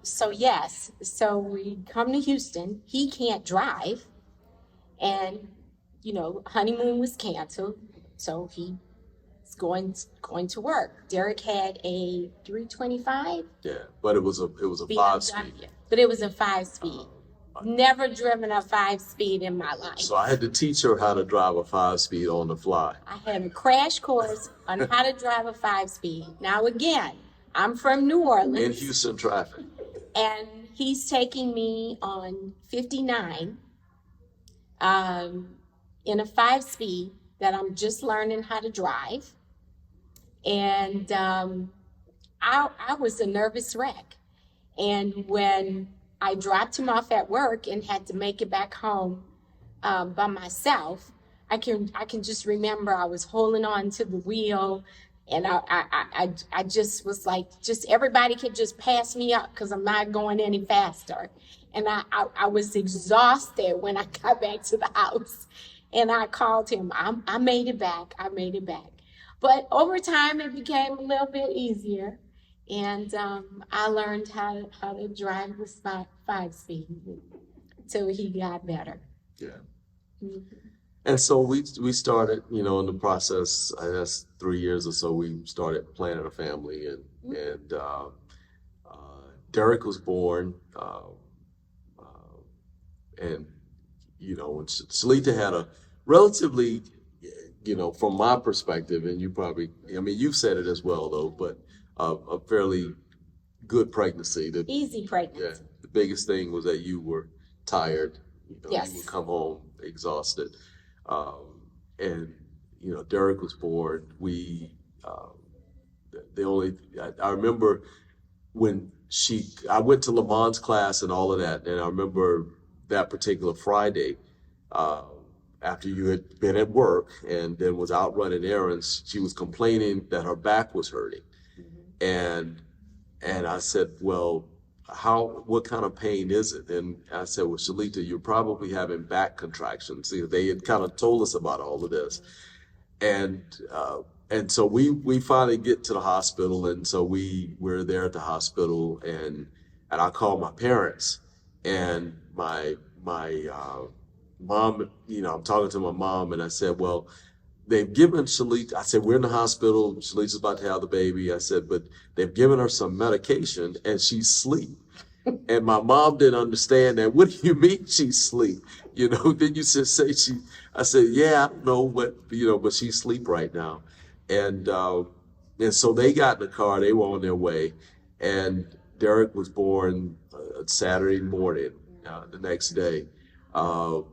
So yes, so we come to Houston. He can't drive, and honeymoon was canceled, so he's going to work. Derek had a 325 Yeah, but it was a 5 speed. BMW, but it was a 5 speed. Never driven a 5 speed in my life. So I had to teach her how to drive a 5 speed on the fly. I had a crash course on how to drive a 5 speed. Now again, I'm from New Orleans. In Houston traffic. And he's taking me on 59 in a 5 speed that I'm just learning how to drive. And I was a nervous wreck. And when I dropped him off at work and had to make it back home by myself, I can just remember I was holding on to the wheel, and I just was like, just everybody could just pass me up because I'm not going any faster. And I was exhausted when I got back to the house, and I called him. I made it back. I made it back. But over time, it became a little bit easier. And I learned how to drive this 5 speed until he got better. Yeah. Mm-hmm. And so we started, in the process, I guess 3 years or so, we started planning a family, and Derek was born, and when Shalita had a relatively, from my perspective, and you probably, you've said it as well though, but a fairly good pregnancy. Easy pregnancy. Yeah, the biggest thing was that you were tired. Yes. You would come home exhausted. And Derek was born. I remember when I went to Lamont's class and all of that, and I remember that particular Friday, after you had been at work and then was out running errands, she was complaining that her back was hurting. Mm-hmm. And I said, well, what kind of pain is it? And I said, well, Shalita, you're probably having back contractions. See, they had kind of told us about all of this. And so we finally get to the hospital, and so we're there at the hospital, and I called my parents, and my mom, I'm talking to my mom, and I said, well, they've given Shalita, I said, we're in the hospital, Shalita's about to have the baby. I said, but they've given her some medication and she's asleep. And my mom didn't understand that. What do you mean she's asleep? Then you just say I said, yeah, I don't know what, but she's asleep right now. And so they got in the car, they were on their way, and Derek was born Saturday morning, the next day. And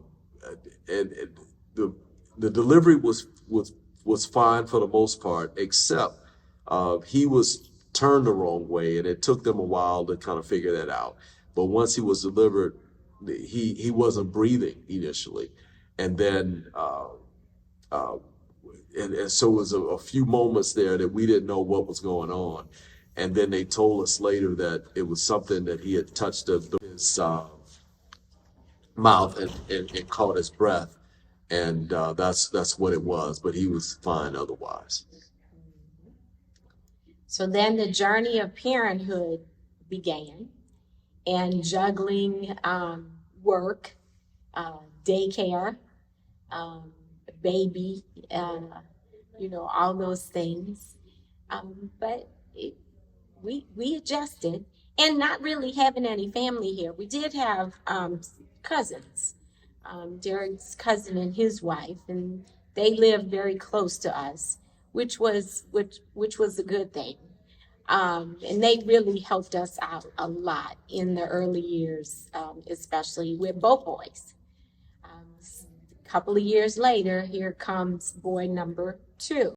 the delivery was fine for the most part, except he was turned the wrong way, and it took them a while to kind of figure that out. But once he was delivered, he wasn't breathing initially, and then and so it was a few moments there that we didn't know what was going on, and then they told us later that it was something that he had touched his mouth and caught his breath. And that's what it was, but he was fine otherwise. So then the journey of parenthood began, and juggling work, daycare, baby, all those things. But we adjusted, and not really having any family here. We did have cousins. Derek's cousin and his wife, and they lived very close to us, which was a good thing. And they really helped us out a lot in the early years, especially with both boys. A couple of years later, here comes boy number 2.